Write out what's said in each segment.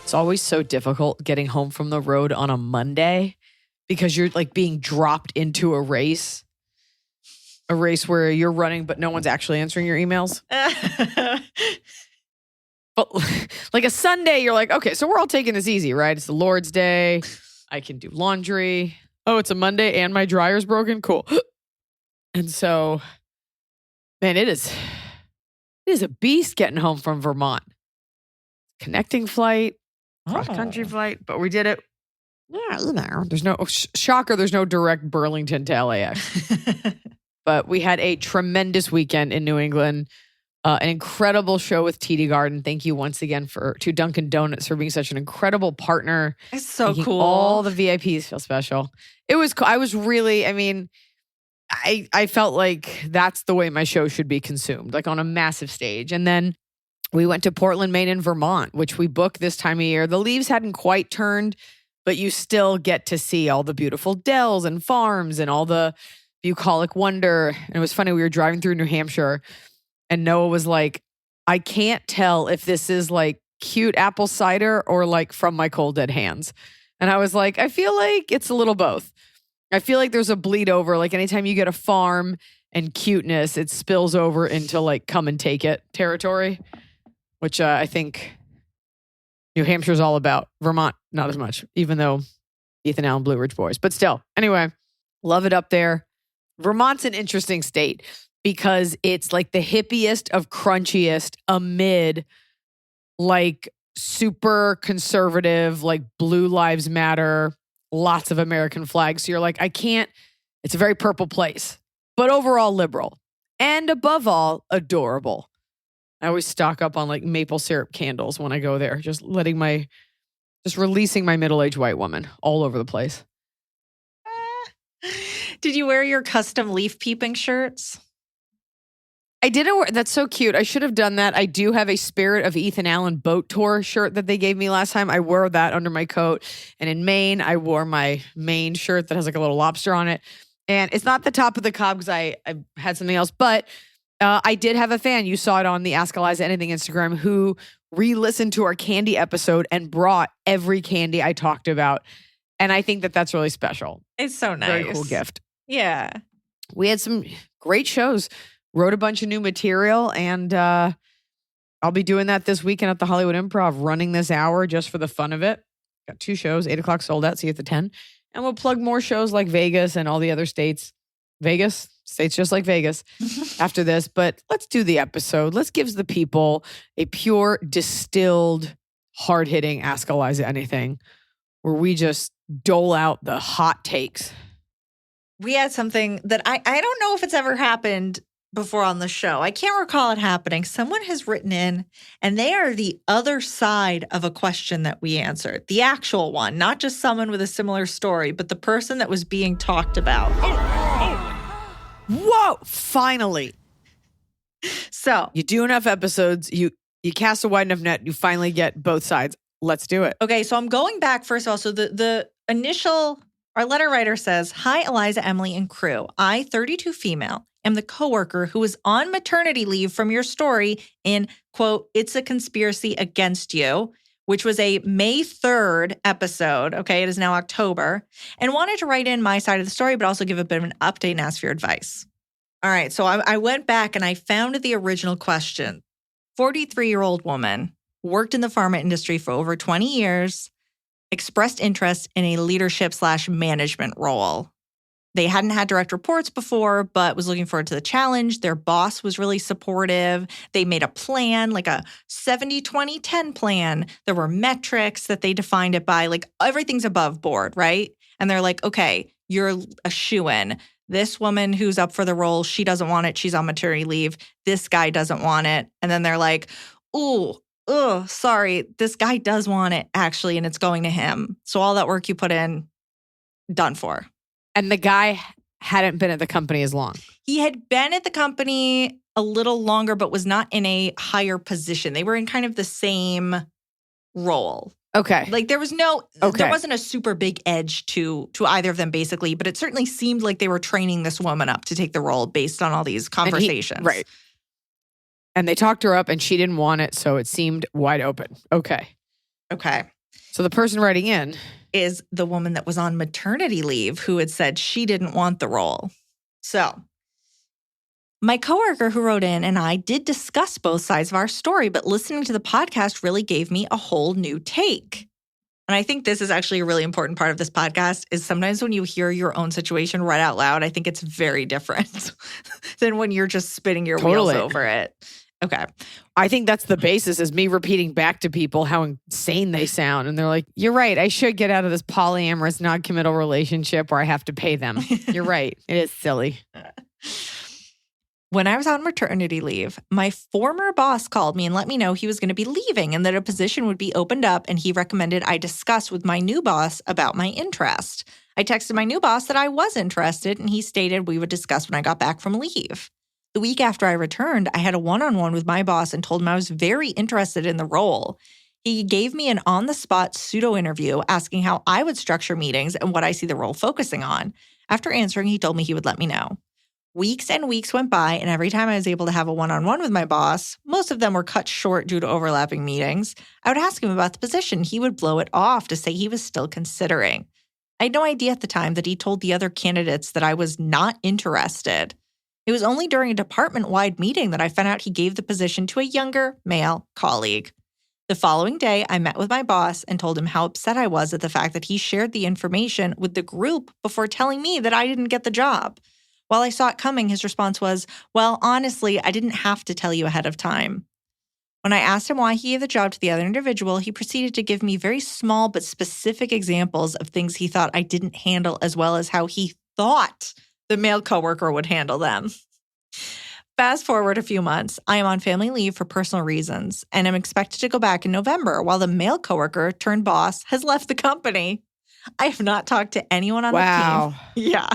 It's always so difficult getting home from the road on a Monday because you're like being dropped into a race where you're running, but no one's actually answering your emails. But like a Sunday, you're like, okay, so we're all taking this easy, right? It's the Lord's Day. I can do laundry. Oh, it's a Monday and my dryer's broken. Cool. And so, man, it is a beast getting home from Vermont. Connecting flight, cross-country flight, but we did it. Yeah, there's no, shocker, there's no direct Burlington to LAX. But we had a tremendous weekend in New England. An incredible show with TD Garden. Thank you once again to Dunkin' Donuts for being such an incredible partner. It's so cool. All the VIPs feel special. It was cool. I was really, I felt like that's the way my show should be consumed, like on a massive stage. And then we went to Portland, Maine, and Vermont, which we book this time of year. The leaves hadn't quite turned, but you still get to see all the beautiful dells and farms and all the bucolic wonder. And it was funny. We were driving through New Hampshire and Noah was like, I can't tell if this is like cute apple cider or like from my cold dead hands. And I was like, I feel like it's a little both. I feel like there's a bleed over. Like anytime you get a farm and cuteness, it spills over into like come and take it territory, which I think New Hampshire's all about. Vermont, not as much, even though Ethan Allen, Blue Ridge Boys. But still, anyway, love it up there. Vermont's an interesting state because it's like the hippiest of crunchiest amid like super conservative, like Blue Lives Matter, lots of American flags. So you're like, it's a very purple place, but overall liberal and above all, adorable. I always stock up on like maple syrup candles when I go there, just releasing my middle-aged white woman all over the place. Did you wear your custom leaf peeping shirts? I didn't wear, that's so cute. I should have done that. I do have a Spirit of Ethan Allen boat tour shirt that they gave me last time. I wore that under my coat. And in Maine, I wore my Maine shirt that has like a little lobster on it. And it's not the top of the cob because I had something else. But I did have a fan. You saw it on the Ask Iliza Anything Instagram who re-listened to our candy episode and brought every candy I talked about. And I think that that's really special. It's so nice. Very cool gift. Yeah. We had some great shows. Wrote a bunch of new material, and I'll be doing that this weekend at the Hollywood Improv, running this hour just for the fun of it. Got 2 shows, 8 o'clock sold out, see you at the 10. And we'll plug more shows like Vegas and all the other states. States just like Vegas after this. But let's do the episode. Let's give the people a pure, distilled, hard-hitting Ask Iliza Anything, where we just dole out the hot takes. We had something that I don't know if it's ever happened before on the show. I can't recall it happening. Someone has written in and they are the other side of a question that we answered. The actual one, not just someone with a similar story, but the person that was being talked about. Whoa, finally. So you do enough episodes, you cast a wide enough net, you finally get both sides. Let's do it. Okay, so I'm going back first of all. So the initial, our letter writer says, "Hi, Iliza, Emily, and crew. I, 32 female, am the coworker who was on maternity leave from your story in, quote, It's a Conspiracy Against You, which was a May 3rd episode. Okay, it is now October. And wanted to write in my side of the story, but also give a bit of an update and ask for your advice." All right, so I went back and I found the original question. 43-year-old woman, worked in the pharma industry for over 20 years, expressed interest in a leadership/management role. They hadn't had direct reports before, but was looking forward to the challenge. Their boss was really supportive. They made a plan, like a 70-20-10 plan. There were metrics that they defined it by, like everything's above board, right? And they're like, okay, you're a shoo-in. This woman who's up for the role, she doesn't want it. She's on maternity leave. This guy doesn't want it. And then they're like, sorry, this guy does want it, actually, and it's going to him. So all that work you put in, done for. And the guy hadn't been at the company as long. He had been at the company a little longer, but was not in a higher position. They were in kind of the same role. Okay. Like there wasn't a super big edge to either of them, basically, but it certainly seemed like they were training this woman up to take the role based on all these conversations. Right. And they talked her up and she didn't want it, so it seemed wide open. Okay. So the person writing in is the woman that was on maternity leave who had said she didn't want the role. So my coworker who wrote in and I did discuss both sides of our story, but listening to the podcast really gave me a whole new take. And I think this is actually a really important part of this podcast is sometimes when you hear your own situation read out loud, I think it's very different than when you're just spinning your wheels over it. Okay. I think that's the basis is me repeating back to people how insane they sound. And they're like, you're right. I should get out of this polyamorous, non-committal relationship where I have to pay them. You're right. It is silly. When I was on maternity leave, my former boss called me and let me know he was going to be leaving and that a position would be opened up, and he recommended I discuss with my new boss about my interest. I texted my new boss that I was interested, and he stated we would discuss when I got back from leave. The week after I returned, I had a one-on-one with my boss and told him I was very interested in the role. He gave me an on-the-spot pseudo-interview asking how I would structure meetings and what I see the role focusing on. After answering, he told me he would let me know. Weeks and weeks went by, and every time I was able to have a one-on-one with my boss, most of them were cut short due to overlapping meetings, I would ask him about the position. He would blow it off to say he was still considering. I had no idea at the time that he told the other candidates that I was not interested. It was only during a department-wide meeting that I found out he gave the position to a younger male colleague. The following day, I met with my boss and told him how upset I was at the fact that he shared the information with the group before telling me that I didn't get the job. While I saw it coming, his response was, well, honestly, I didn't have to tell you ahead of time. When I asked him why he gave the job to the other individual, he proceeded to give me very small but specific examples of things he thought I didn't handle, as well as how he thought the male coworker would handle them. Fast forward a few months, I am on family leave for personal reasons and am expected to go back in November while the male coworker turned boss has left the company. I have not talked to anyone on the team. Yeah.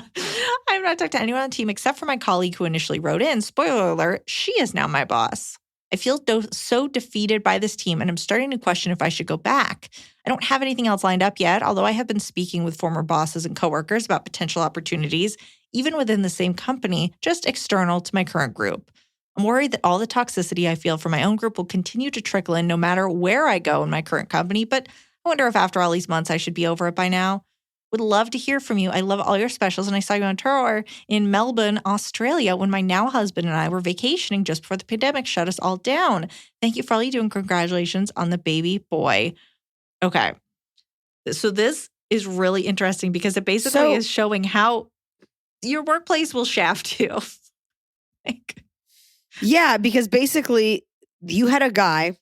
I have not talked to anyone on the team except for my colleague who initially wrote in. Spoiler alert, she is now my boss. I feel so defeated by this team, and I'm starting to question if I should go back. I don't have anything else lined up yet, although I have been speaking with former bosses and coworkers about potential opportunities, even within the same company, just external to my current group. I'm worried that all the toxicity I feel from my own group will continue to trickle in no matter where I go in my current company, but I wonder if after all these months I should be over it by now. Would love to hear from you. I love all your specials, and I saw you on tour in Melbourne, Australia when my now husband and I were vacationing just before the pandemic shut us all down. Thank you for all you do, and congratulations on the baby boy. Okay. So this is really interesting because it basically is showing how your workplace will shaft you. Yeah, because basically you had a guy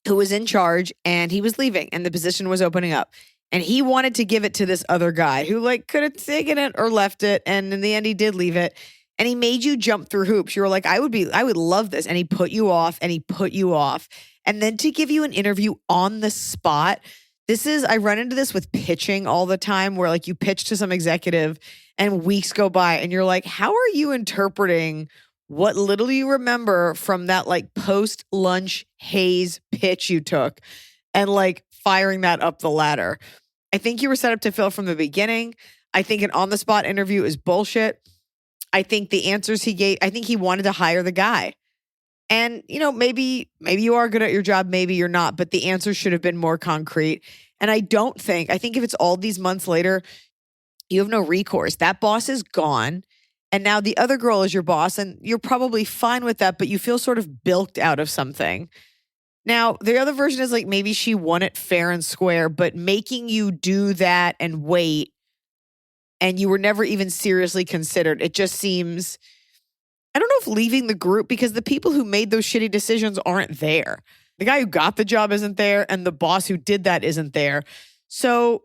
who was in charge and he was leaving and the position was opening up. And he wanted to give it to this other guy who could have taken it or left it. And in the end, he did leave it. And he made you jump through hoops. You were like, I would love this. And he put you off and he put you off. And then to give you an interview on the spot. I run into this with pitching all the time where you pitch to some executive and weeks go by and you're like, how are you interpreting what little you remember from that post-lunch haze pitch you took and firing that up the ladder? I think you were set up to fail from the beginning. I think an on-the-spot interview is bullshit. I think the answers he gave, I think he wanted to hire the guy. And, maybe you are good at your job, maybe you're not, but the answers should have been more concrete. And I think if it's all these months later, you have no recourse. That boss is gone. And now the other girl is your boss, and you're probably fine with that, but you feel sort of bilked out of something. Now, the other version is maybe she won it fair and square, but making you do that and wait, and you were never even seriously considered. It just seems, I don't know if leaving the group, because the people who made those shitty decisions aren't there. The guy who got the job isn't there, and the boss who did that isn't there. So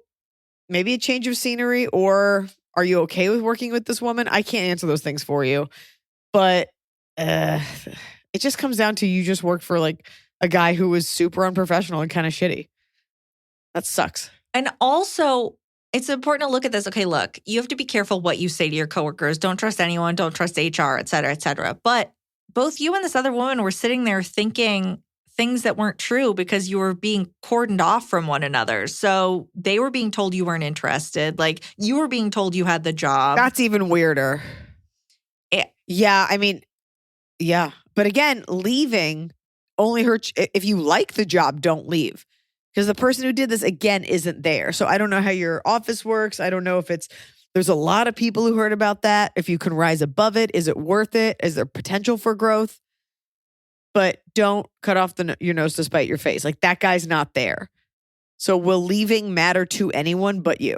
maybe a change of scenery, or are you okay with working with this woman? I can't answer those things for you. But it just comes down to you just worked for a guy who was super unprofessional and kind of shitty. That sucks. And also, it's important to look at this. Okay, look, you have to be careful what you say to your coworkers. Don't trust anyone. Don't trust HR, et cetera, et cetera. But both you and this other woman were sitting there thinking things that weren't true because you were being cordoned off from one another. So they were being told you weren't interested. You were being told you had the job. That's even weirder. Yeah, I mean, yeah. But again, leaving only hurts. If you like the job, don't leave. Because the person who did this, again, isn't there. So I don't know how your office works. I don't know if there's a lot of people who heard about that. If you can rise above it, is it worth it? Is there potential for growth? But don't cut off your nose to spite your face. Like, that guy's not there. So will leaving matter to anyone but you?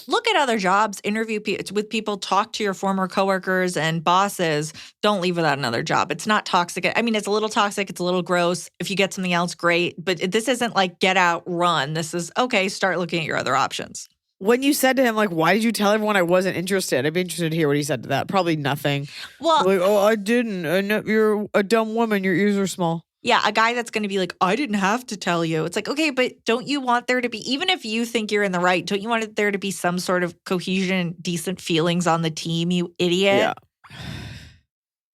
Look at other jobs, interview with people, talk to your former coworkers and bosses. Don't leave without another job. It's not toxic. I mean, it's a little toxic. It's a little gross. If you get something else, great. But this isn't like get out, run. This is, okay, start looking at your other options. When you said to him, like, why did you tell everyone I wasn't interested? I'd be interested to hear what he said to that. Probably nothing. Well, like, oh, I didn't. I know you're a dumb woman. Your ears are small. Yeah, a guy that's going to be like, I didn't have to tell you. It's like, okay, but don't you want there to be, even if you think you're in the right, don't you want there to be some sort of cohesion, decent feelings on the team, you idiot? Yeah.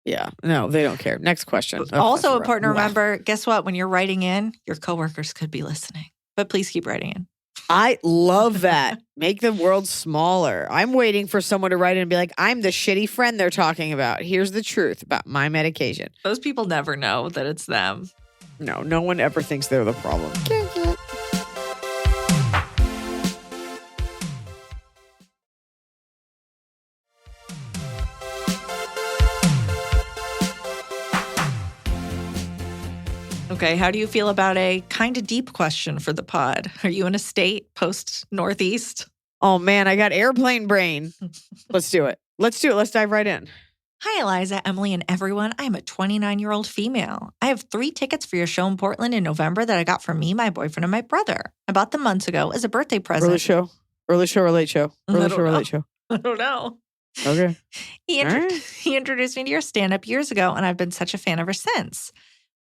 Yeah. No, they don't care. Next question. Also important to remember, guess what? When you're writing in, your coworkers could be listening. But please keep writing in. I love that. Make the world smaller. I'm waiting for someone to write in and be like, I'm the shitty friend they're talking about. Here's the truth about my medication. Those people never know that it's them. No one ever thinks they're the problem. Okay, how do you feel about a kind of deep question for the pod? Are you in a state post-Northeast? Oh, man, I got airplane brain. Let's do it. Let's dive right in. Hi, Iliza, Emily, and everyone. I'm a 29-year-old female. I have 3 tickets for your show in Portland in November that I got from me, my boyfriend, and my brother. I bought them months ago as a birthday present. Early show or late show? Early show or late show? I don't know. Okay. He introduced me to your stand-up years ago, and I've been such a fan ever since.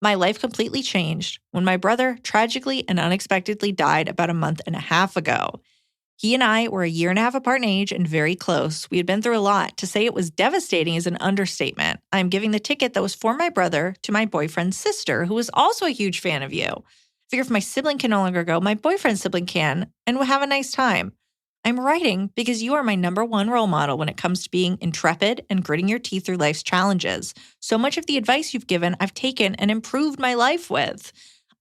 My life completely changed when my brother tragically and unexpectedly died about a month and a half ago. He and I were a year and a half apart in age and very close. We had been through a lot. To say it was devastating is an understatement. I'm giving the ticket that was for my brother to my boyfriend's sister, who is also a huge fan of you. I figure if my sibling can no longer go, my boyfriend's sibling can, and we'll have a nice time. I'm writing because you are my number 1 role model when it comes to being intrepid and gritting your teeth through life's challenges. So much of the advice you've given, I've taken and improved my life with.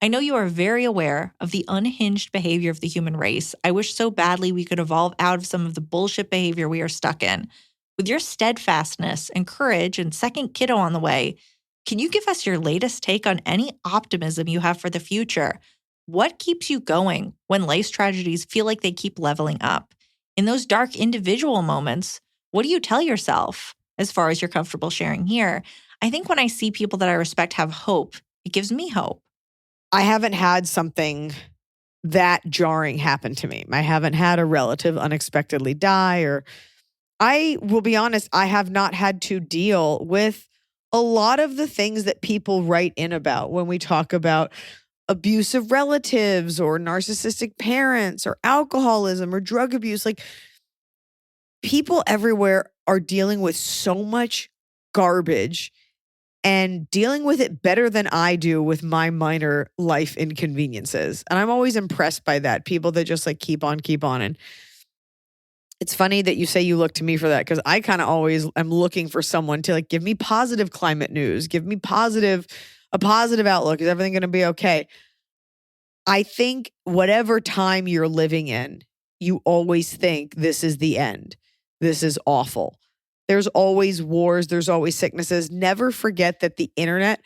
I know you are very aware of the unhinged behavior of the human race. I wish so badly we could evolve out of some of the bullshit behavior we are stuck in. With your steadfastness and courage and second kiddo on the way, can you give us your latest take on any optimism you have for the future? What keeps you going when life's tragedies feel like they keep leveling up? In those dark individual moments, what do you tell yourself as far as you're comfortable sharing here? I think when I see people that I respect have hope, it gives me hope. I haven't had something that jarring happen to me. I haven't had a relative unexpectedly die, or I will be honest, I have not had to deal with a lot of the things that people write in about when we talk about abusive relatives or narcissistic parents or alcoholism or drug abuse. Like, people everywhere are dealing with so much garbage and dealing with it better than I do with my minor life inconveniences. And I'm always impressed by that. People that just like keep on. And it's funny that you say you look to me for that, because I kind of always am looking for someone to like give me positive climate news, give me a positive outlook. Is everything going to be okay? I think whatever time you're living in, you always think this is the end. This is awful. There's always wars. There's always sicknesses. Never forget that the internet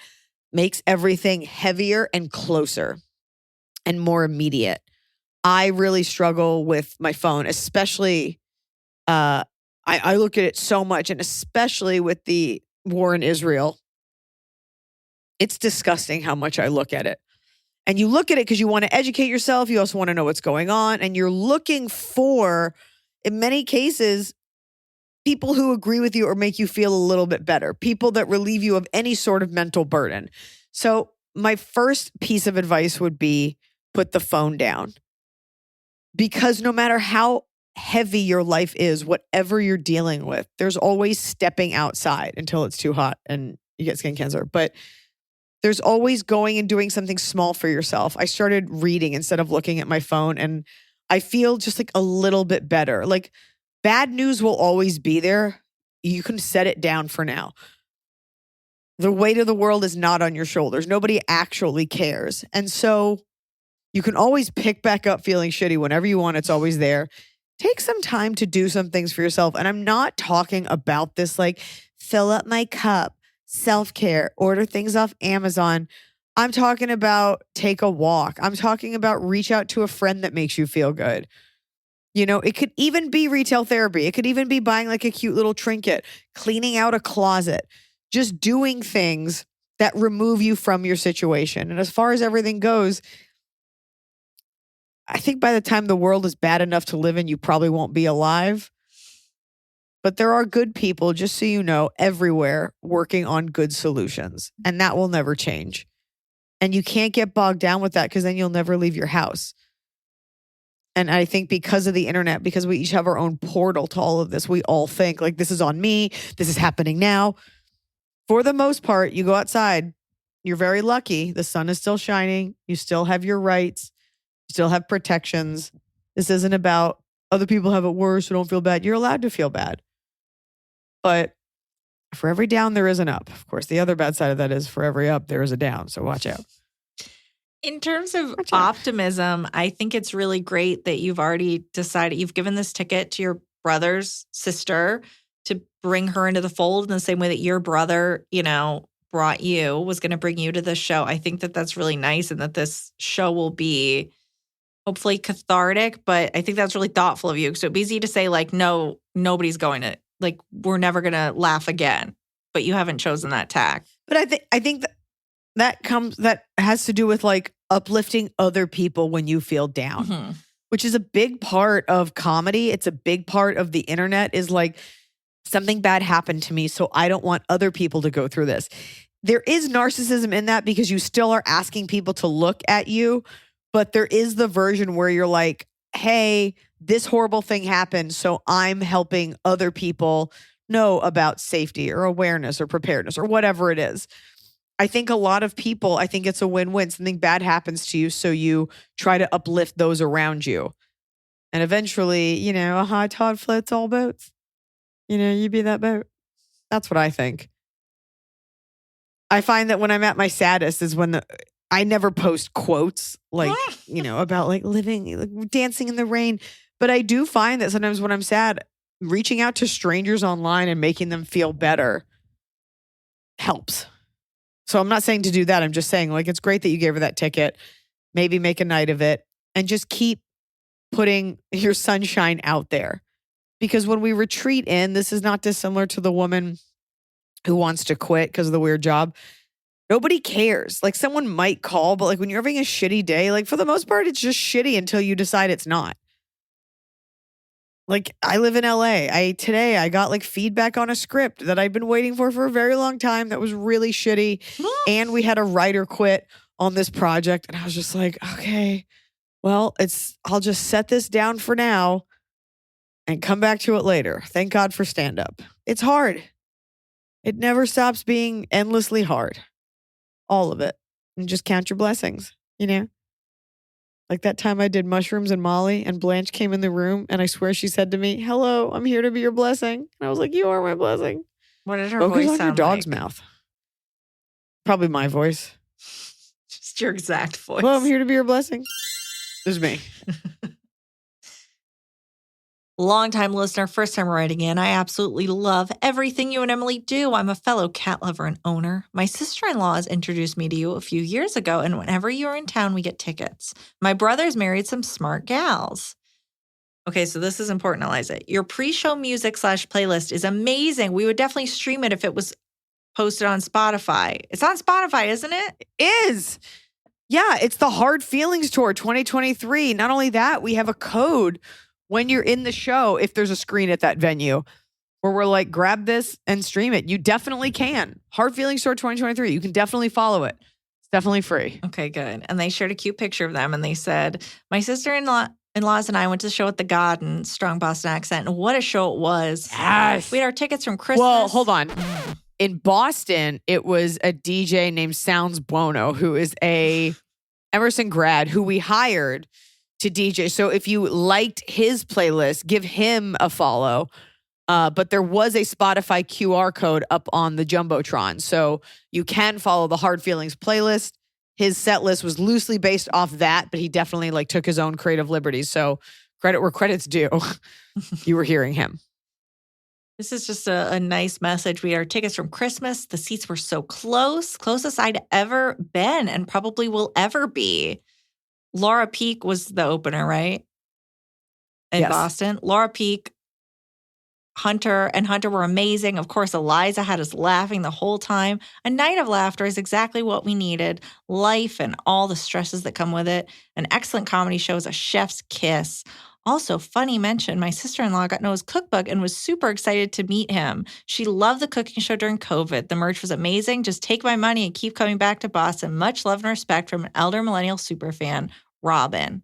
makes everything heavier and closer and more immediate. I really struggle with my phone, especially I look at it so much, and especially with the war in Israel. It's disgusting how much I look at it. And you look at it because you want to educate yourself. You also want to know what's going on. And you're looking for, in many cases, people who agree with you or make you feel a little bit better. People that relieve you of any sort of mental burden. So my first piece of advice would be put the phone down. Because no matter how heavy your life is, whatever you're dealing with, there's always stepping outside until it's too hot and you get skin cancer. But there's always going and doing something small for yourself. I started reading instead of looking at my phone, and I feel just like a little bit better. Like, bad news will always be there. You can set it down for now. The weight of the world is not on your shoulders. Nobody actually cares. And so You can always pick back up feeling shitty whenever you want. It's always there. Take some time to do some things for yourself. And I'm not talking about this like fill up my cup, self-care, order things off Amazon. I'm talking about take a walk. I'm talking about reach out to a friend that makes you feel good. You know, it could even be retail therapy. It could even be buying like a cute little trinket, cleaning out a closet, just doing things that remove you from your situation. And as far as everything goes, I think by the time the world is bad enough to live in, you probably won't be alive. But there are good people, just so you know, everywhere working on good solutions. And that will never change. And you can't get bogged down with that because then you'll never leave your house. And I think because of the internet, because we each have our own portal to all of this, we all think like this is on me. This is happening now. For the most part, you go outside. You're very lucky. The sun is still shining. You still have your rights. You still have protections. This isn't about other people have it worse, so don't feel bad. You're allowed to feel bad. But for every down, there is an up. Of course, the other bad side of that is for every up, there is a down. So watch out. In terms of optimism, I think it's really great that you've already decided, you've given this ticket to your brother's sister to bring her into the fold in the same way that your brother, brought you, was going to bring you to this show. I think that that's really nice and that this show will be hopefully cathartic, but I think that's really thoughtful of you. So it'd be easy to say like, no, nobody's going to, like, we're never going to laugh again, but you haven't chosen that tack. But I think that has to do with like uplifting other people when you feel down, which is a big part of comedy. It's a big part of the internet is like something bad happened to me, so I don't want other people to go through this. There is narcissism in that because you still are asking people to look at you, but there is the version where you're like, hey, this horrible thing happened, so I'm helping other people know about safety or awareness or preparedness or whatever it is. I think a lot of people, I think it's a win-win. Something bad happens to you, so you try to uplift those around you. And eventually, a high tide floats all boats. You be that boat. That's what I think. I find that when I'm at my saddest is when I never post quotes like, about like living, like dancing in the rain. But I do find that sometimes when I'm sad, reaching out to strangers online and making them feel better helps. So I'm not saying to do that. I'm just saying like, it's great that you gave her that ticket. Maybe make a night of it and just keep putting your sunshine out there. Because when we retreat in, this is not dissimilar to the woman who wants to quit because of the weird job. Nobody cares. Like someone might call, but like when you're having a shitty day, like for the most part, it's just shitty until you decide it's not. Like I live in LA. Today I got like feedback on a script that I'd been waiting for a very long time that was really shitty. And we had a writer quit on this project. And I was just like, okay, well, I'll just set this down for now and come back to it later. Thank God for stand-up. It's hard. It never stops being endlessly hard. All of it. And just count your blessings, Like that time I did mushrooms and Molly and Blanche came in the room and I swear she said to me, hello, I'm here to be your blessing. And I was like, you are my blessing. What did her Focus voice on sound your dog's like? mouth. Probably my voice. Just your exact voice. Well, I'm here to be your blessing. There's me. Longtime listener, first time writing in. I absolutely love everything you and Emily do. I'm a fellow cat lover and owner. My sister-in-law has introduced me to you a few years ago, and whenever you're in town, we get tickets. My brother's married some smart gals. Okay, so this is important, Iliza. Your pre-show music / playlist is amazing. We would definitely stream it if it was posted on Spotify. It's on Spotify, isn't it? It is. Yeah, it's the Hard Feelings Tour 2023. Not only that, we have a code when you're in the show, if there's a screen at that venue, where we're like, grab this and stream it. You definitely can. Hard Feelings Tour 2023. You can definitely follow it. It's definitely free. Okay, good. And they shared a cute picture of them and they said, my sister-in-laws and I went to the show at the Garden, strong Boston accent. And what a show it was. Yes. We had our tickets from Christmas. Well, hold on. In Boston, it was a DJ named Sounds Buono, who is a Emerson grad who we hired to DJ. So if you liked his playlist, give him a follow. But there was a Spotify QR code up on the Jumbotron. So you can follow the Hard Feelings playlist his set list was loosely based off that, but he definitely like took his own creative liberties. So credit where credit's due. You were hearing him. This is just a nice message. We had our tickets from Christmas. The seats were so close, closest I'd ever been and probably will ever be. Laura Peak was the opener, right? In Yes. Boston. Laura Peak, Hunter were amazing. Of course, Iliza had us laughing the whole time. A night of laughter is exactly what we needed. Life and all the stresses that come with it. An excellent comedy show is a chef's kiss. Also, funny mention, my sister-in-law got Noah's cookbook and was super excited to meet him. She loved the cooking show during COVID. The merch was amazing. Just take my money and keep coming back to Boston. Much love and respect from an elder millennial superfan, Robin.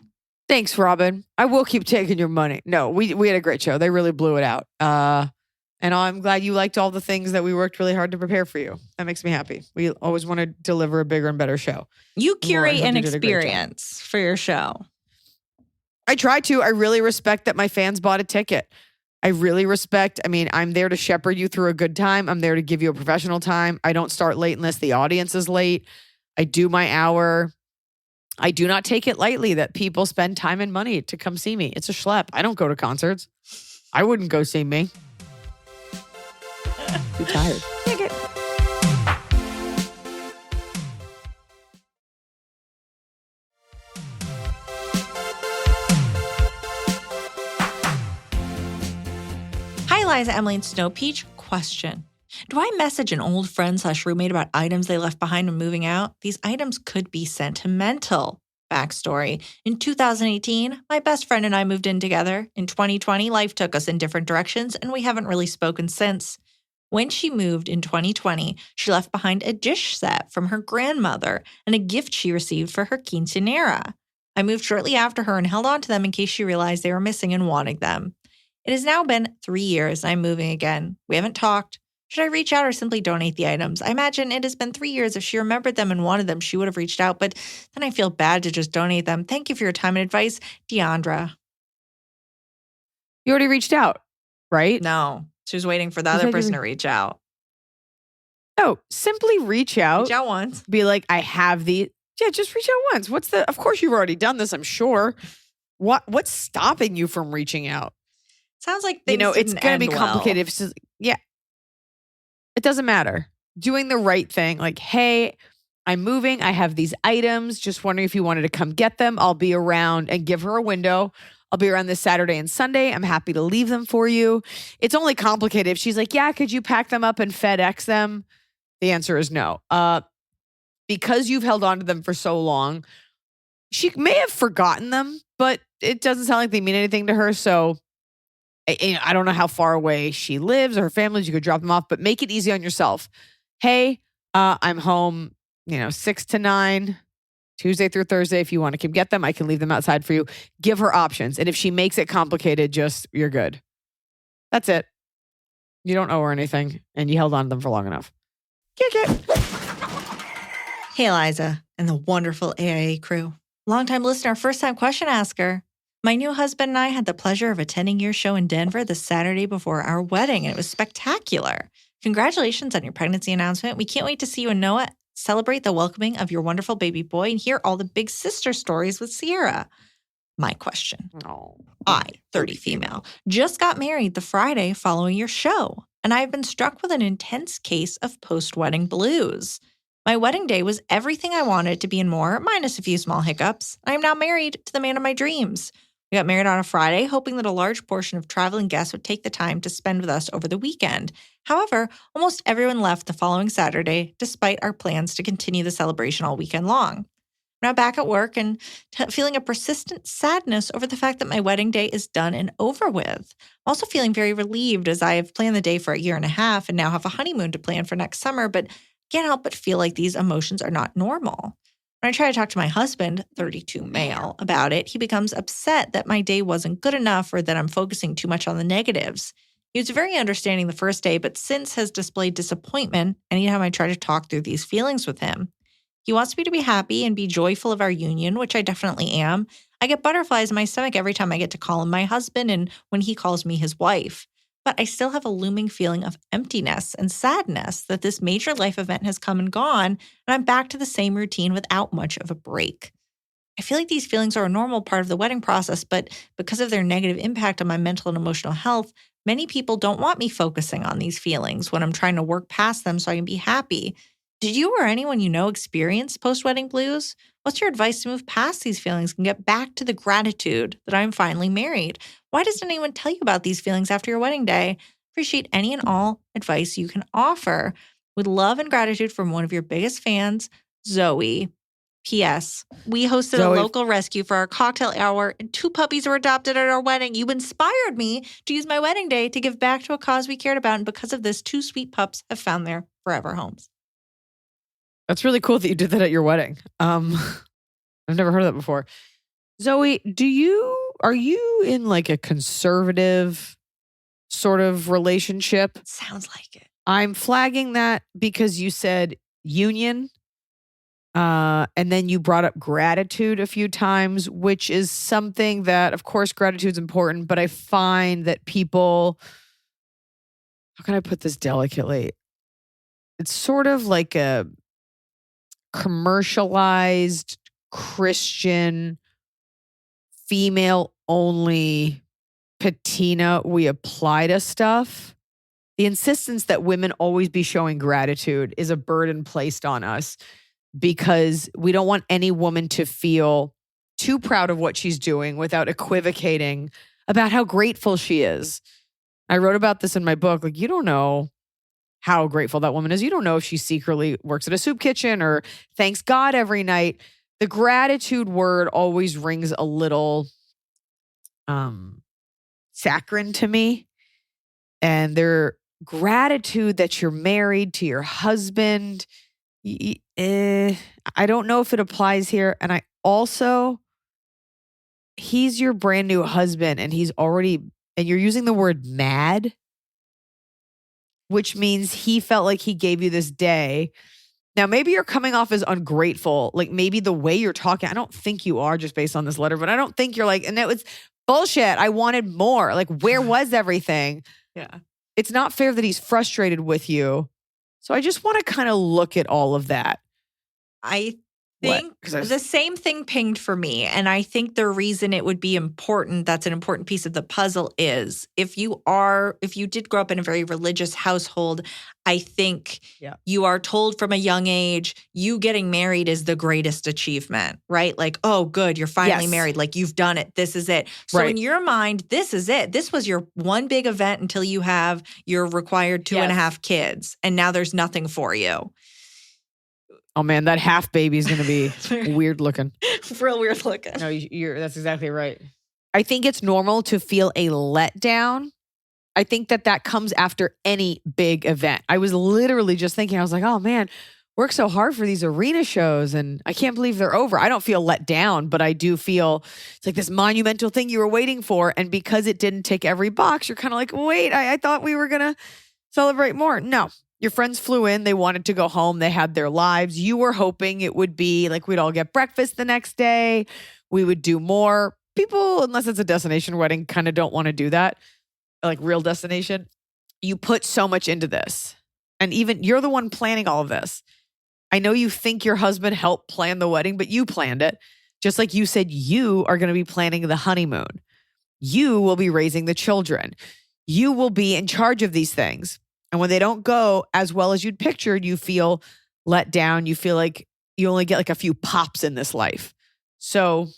Thanks, Robin. I will keep taking your money. No, we had a great show. They really blew it out. And I'm glad you liked all the things that we worked really hard to prepare for you. That makes me happy. We always want to deliver a bigger and better show. You curate Laura, an you did a great job. experience for your show. I try to. I really respect that my fans bought a ticket. I really respect. I mean, I'm there to shepherd you through a good time. I'm there to give you a professional time. I don't start late unless the audience is late. I do my hour. I do not take it lightly that people spend time and money to come see me. It's a schlep. I don't go to concerts. I wouldn't go see me. Too tired. Hi, Liza, Emily, and Snow Peach. Question. Do I message an old friend/roommate about items they left behind when moving out? These items could be sentimental. Backstory. In 2018, my best friend and I moved in together. In 2020, life took us in different directions, and we haven't really spoken since. When she moved in 2020, she left behind a dish set from her grandmother and a gift she received for her quinceanera. I moved shortly after her and held on to them in case she realized they were missing and wanting them. It has now been 3 years and I'm moving again. We haven't talked. Should I reach out or simply donate the items? I imagine it has been 3 years. If she remembered them and wanted them, she would have reached out, but then I feel bad to just donate them. Thank you for your time and advice, Deandra. You already reached out, right? No, she was waiting for the other person to reach out. No, simply reach out. Reach out once. Be like, I have the. Yeah, just reach out once. Of course you've already done this, I'm sure. What's stopping you from reaching out? Sounds like things it's going to be complicated. Well. Yeah. It doesn't matter. Doing the right thing. Like, hey, I'm moving. I have these items. Just wondering if you wanted to come get them. I'll be around, and give her a window. I'll be around this Saturday and Sunday. I'm happy to leave them for you. It's only complicated if she's like, yeah, could you pack them up and FedEx them? The answer is no. Because you've held on to them for so long, she may have forgotten them, but it doesn't sound like they mean anything to her. So I don't know how far away she lives or her family. You could drop them off, but make it easy on yourself. Hey, I'm home, 6 to 9, Tuesday through Thursday. If you want to come get them, I can leave them outside for you. Give her options. And if she makes it complicated, you're good. That's it. You don't owe her anything, and you held on to them for long enough. Hey, Iliza, and the wonderful AIA crew. Longtime listener, first-time question asker. My new husband and I had the pleasure of attending your show in Denver the Saturday before our wedding, and it was spectacular. Congratulations on your pregnancy announcement. We can't wait to see you and Noah celebrate the welcoming of your wonderful baby boy and hear all the big sister stories with Sierra. My question. I, 30 female, just got married the Friday following your show, and I've been struck with an intense case of post-wedding blues. My wedding day was everything I wanted it to be and more, minus a few small hiccups. I am now married to the man of my dreams. We got married on a Friday, hoping that a large portion of traveling guests would take the time to spend with us over the weekend. However, almost everyone left the following Saturday, despite our plans to continue the celebration all weekend long. I'm now back at work and feeling a persistent sadness over the fact that my wedding day is done and over with. I'm also feeling very relieved as I have planned the day for a year and a half and now have a honeymoon to plan for next summer, but can't help but feel like these emotions are not normal. When I try to talk to my husband, 32 male, about it, he becomes upset that my day wasn't good enough or that I'm focusing too much on the negatives. He was very understanding the first day, but since has displayed disappointment anytime I try to talk through these feelings with him. He wants me to be happy and be joyful of our union, which I definitely am. I get butterflies in my stomach every time I get to call him my husband and when he calls me his wife. but I still have a looming feeling of emptiness and sadness that this major life event has come and gone, and I'm back to the same routine without much of a break. I feel like these feelings are a normal part of the wedding process, but because of their negative impact on my mental and emotional health, many people don't want me focusing on these feelings when I'm trying to work past them so I can be happy. Did you or anyone you know experience post-wedding blues? What's your advice to move past these feelings and get back to the gratitude that I'm finally married? Why doesn't anyone tell you about these feelings after your wedding day? Appreciate any and all advice you can offer. With love and gratitude from one of your biggest fans, Zoe. P.S. We hosted a local rescue for our cocktail hour, and 2 puppies were adopted at our wedding. You inspired me to use my wedding day to give back to a cause we cared about, and because of this, 2 sweet pups have found their forever homes. That's really cool that you did that at your wedding. I've never heard of that before. Zoe, are you in like a conservative sort of relationship? Sounds like it. I'm flagging that because you said union. And then you brought up gratitude a few times, which is something that, of course, gratitude's important, but I find that people, how can I put this delicately? It's sort of like a commercialized Christian female only patina we apply to stuff. The insistence that women always be showing gratitude is a burden placed on us, because we don't want any woman to feel too proud of what she's doing without equivocating about how grateful she is. I wrote about this in my book. Like, you don't know how grateful that woman is. You don't know if she secretly works at a soup kitchen or thanks God every night. The gratitude word always rings a little saccharine to me. And their gratitude that you're married to your husband, I don't know if it applies here. And I also, he's your brand new husband and and you're using the word mad, which means he felt like he gave you this day. Now, maybe you're coming off as ungrateful. Like maybe the way you're talking, I don't think you are just based on this letter, but I don't think you're like, and that was bullshit. I wanted more. Like, where was everything? Yeah. It's not fair that he's frustrated with you. So I just want to kind of look at all of that. I think the same thing pinged for me. And I think the reason it would be important, that's an important piece of the puzzle, is if you did grow up in a very religious household, I think you are told from a young age, you getting married is the greatest achievement, right? Like, oh, good, you're finally married. Like, you've done it. This is it. So in your mind, this is it. This was your one big event until you have your required 2.5 kids. And now there's nothing for you. Oh man, that half baby is going to be weird looking. Real weird looking. No, that's exactly right. I think it's normal to feel a letdown. I think that comes after any big event. I was literally just thinking, I was like, oh man, work so hard for these arena shows and I can't believe they're over. I don't feel let down, but I do feel it's like this monumental thing you were waiting for. And because it didn't tick every box, you're kind of like, wait, I thought we were going to celebrate more. No. Your friends flew in. They wanted to go home. They had their lives. You were hoping it would be like we'd all get breakfast the next day. We would do more. People, unless it's a destination wedding, kind of don't want to do that. Like real destination. You put so much into this. And even you're the one planning all of this. I know you think your husband helped plan the wedding, but you planned it. Just like you said, you are going to be planning the honeymoon. You will be raising the children. You will be in charge of these things. And when they don't go as well as you'd pictured, you feel let down. You feel like you only get like a few pops in this life. So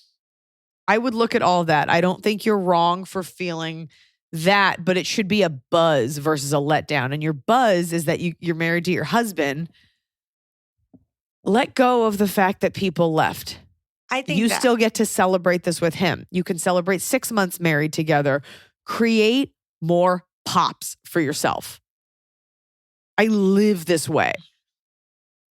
I would look at all of that. I don't think you're wrong for feeling that, but it should be a buzz versus a letdown. And your buzz is that you're married to your husband. Let go of the fact that people left. I think you still get to celebrate this with him. You can celebrate 6 months married together. Create more pops for yourself. I live this way.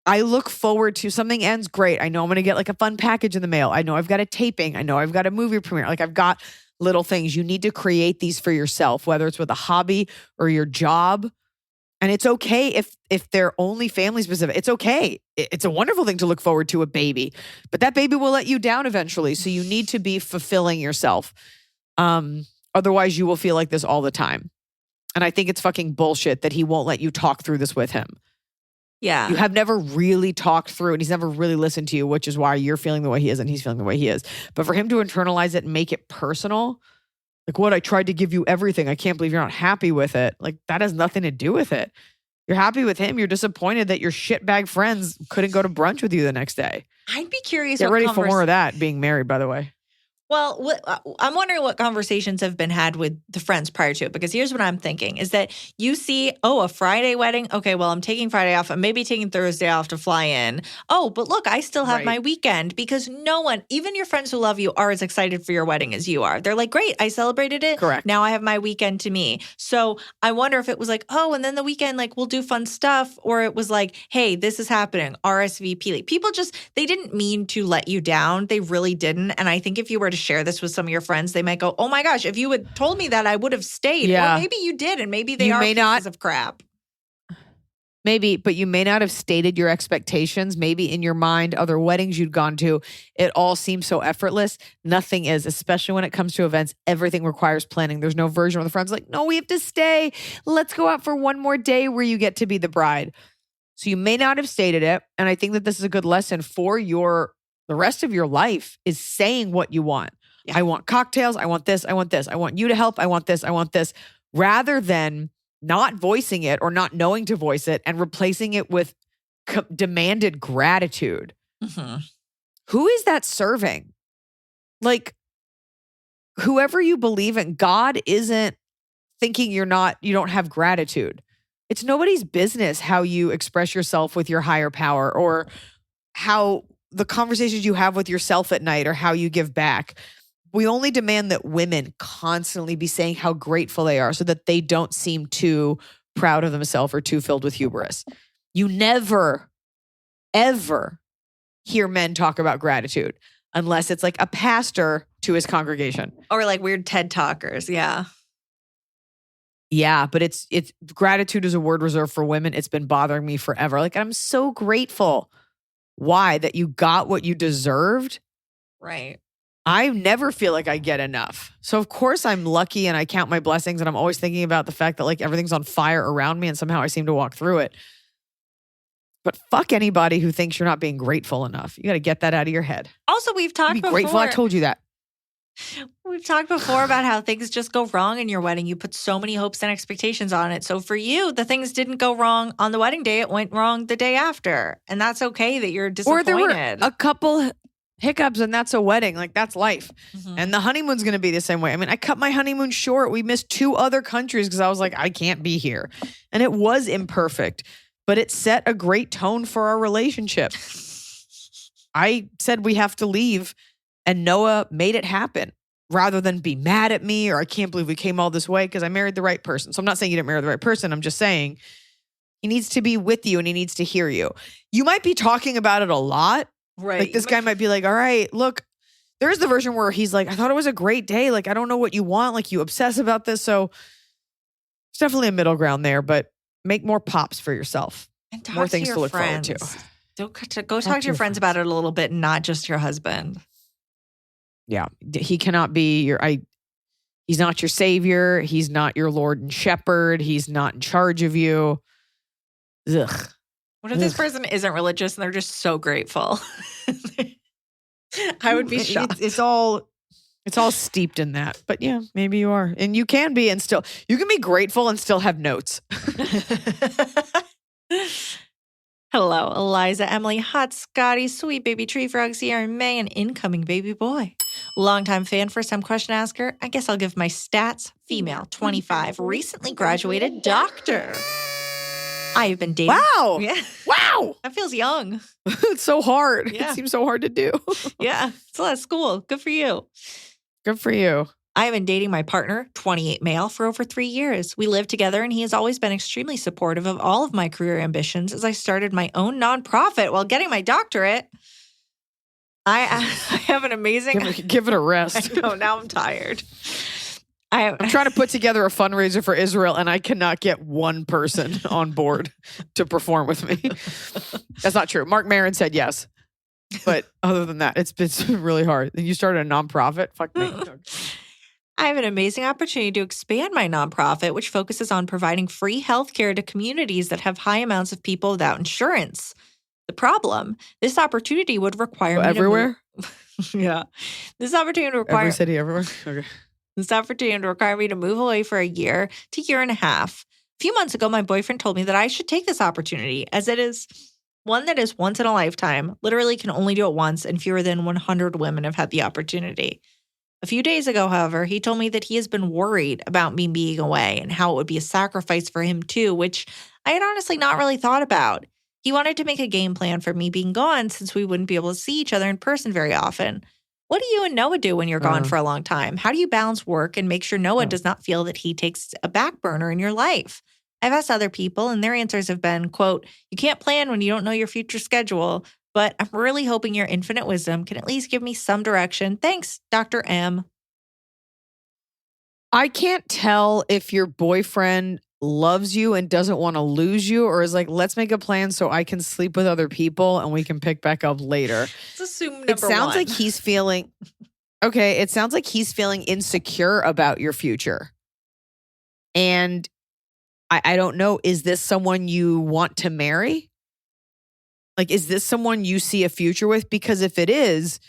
I look forward to something ends great. I know I'm going to get like a fun package in the mail. I know I've got a taping. I know I've got a movie premiere. Like I've got little things. You need to create these for yourself, whether it's with a hobby or your job. And it's okay if they're only family specific. It's okay. It's a wonderful thing to look forward to a baby, but that baby will let you down eventually. So you need to be fulfilling yourself. Otherwise you will feel like this all the time. And I think it's fucking bullshit that he won't let you talk through this with him. Yeah. You have never really talked through, and he's never really listened to you, which is why you're feeling the way he is and he's feeling the way he is. But for him to internalize it and make it personal, like, what, I tried to give you everything. I can't believe you're not happy with it. Like, that has nothing to do with it. You're happy with him. You're disappointed that your shitbag friends couldn't go to brunch with you the next day. I'd be curious. Get ready for more of that being married, by the way. Well, I'm wondering what conversations have been had with the friends prior to it, because here's what I'm thinking is that you see, a Friday wedding. Okay, well, I'm taking Friday off. I'm maybe taking Thursday off to fly in. Oh, but look, I still have my weekend, because no one, even your friends who love you, are as excited for your wedding as you are. They're like, great, I celebrated it. Correct. Now I have my weekend to me. So I wonder if it was like, and then the weekend, like, we'll do fun stuff. Or it was like, hey, this is happening, RSVP. Like, people just, they didn't mean to let you down. They really didn't. And I think if you were to share this with some of your friends, they might go, oh my gosh, if you had told me that, I would have stayed. Yeah. Or maybe you did, and maybe they are pieces of crap. Maybe, but you may not have stated your expectations. Maybe in your mind, other weddings you'd gone to, it all seems so effortless. Nothing is, especially when it comes to events. Everything requires planning. There's no version where the friend's like, no, we have to stay. Let's go out for one more day where you get to be the bride. So you may not have stated it. And I think that this is a good lesson for the rest of your life, is saying what you want. Yeah. I want cocktails. I want this. I want this. I want you to help. I want this. I want this. Rather than not voicing it or not knowing to voice it and replacing it with demanded gratitude. Mm-hmm. Who is that serving? Like, whoever you believe in, God isn't thinking you don't have gratitude. It's nobody's business how you express yourself with your higher power, or how the conversations you have with yourself at night, or how you give back. We only demand that women constantly be saying how grateful they are so that they don't seem too proud of themselves or too filled with hubris. You never, ever hear men talk about gratitude unless it's like a pastor to his congregation. Or like weird TED talkers. Yeah. Yeah, but it's gratitude is a word reserved for women. It's been bothering me forever. Like, I'm so grateful. Why? That you got what you deserved? Right. I never feel like I get enough. So of course I'm lucky and I count my blessings, and I'm always thinking about the fact that like everything's on fire around me and somehow I seem to walk through it. But fuck anybody who thinks you're not being grateful enough. You got to get that out of your head. Also, we've talked before. Grateful I told you that. We've talked before about how things just go wrong in your wedding. You put so many hopes and expectations on it. So for you, the things didn't go wrong on the wedding day. It went wrong the day after. And that's okay that you're disappointed. Or there were a couple hiccups, and that's a wedding. Like, that's life. Mm-hmm. And the honeymoon's going to be the same way. I mean, I cut my honeymoon short. We missed 2 other countries because I was like, I can't be here. And it was imperfect, but it set a great tone for our relationship. I said we have to leave, and Noah made it happen rather than be mad at me or I can't believe we came all this way, because I married the right person. So I'm not saying you didn't marry the right person. I'm just saying he needs to be with you and he needs to hear you. You might be talking about it a lot. Right. Like, this guy might be like, all right, look, there's the version where he's like, I thought it was a great day. Like, I don't know what you want. Like, you obsess about this. So it's definitely a middle ground there, but make more pops for yourself. And more things to look forward to. Go talk to your friends about it a little bit, and not just your husband. Yeah. He cannot be he's not your savior. He's not your Lord and shepherd. He's not in charge of you. Ugh. What if this person isn't religious and they're just so grateful? I would be shocked. It's all steeped in that. But yeah, maybe you are. And you can be, and still, you can be grateful and still have notes. Hello, Iliza, Emily, Hot Scotty, Sweet Baby Tree Frog, Sierra, May, and incoming baby boy. Longtime fan, first-time question asker. I guess I'll give my stats. Female, 25, recently graduated doctor. I have been dating. Wow. Yeah. Wow. That feels young. It's so hard. Yeah. It seems so hard to do. Yeah. It's a lot of school. Good for you. Good for you. I have been dating my partner, 28 male, for over 3 years. We live together, and he has always been extremely supportive of all of my career ambitions as I started my own nonprofit while getting my doctorate. I have an amazing... Give it a rest. I know, now I'm tired. I'm trying to put together a fundraiser for Israel, and I cannot get one person on board to perform with me. That's not true. Mark Maron said yes. But other than that, it's been really hard. You started a nonprofit? Fuck me. I have an amazing opportunity to expand my nonprofit, which focuses on providing free healthcare to communities that have high amounts of people without insurance. The problem, this opportunity would require me to move. Everywhere? Yeah. This opportunity would Every require city, everywhere? Okay. This opportunity would require me to move away for a year to year and a half. A few months ago, my boyfriend told me that I should take this opportunity as it is one that is once in a lifetime, literally can only do it once, and fewer than 100 women have had the opportunity. A few days ago, however, he told me that he has been worried about me being away and how it would be a sacrifice for him too, which I had honestly not really thought about. He wanted to make a game plan for me being gone since we wouldn't be able to see each other in person very often. What do you and Noah do when you're gone for a long time? How do you balance work and make sure Noah does not feel that he takes a back burner in your life? I've asked other people, and their answers have been, quote, you can't plan when you don't know your future schedule, but I'm really hoping your infinite wisdom can at least give me some direction. Thanks, Dr. M. I can't tell if your boyfriend loves you and doesn't want to lose you, or is like, let's make a plan so I can sleep with other people and we can pick back up later. Let's assume number It sounds one. like he's feeling, okay, it sounds like he's feeling insecure about your future. And I don't know, is this someone you want to marry? Like, is this someone you see a future with? Because if it is,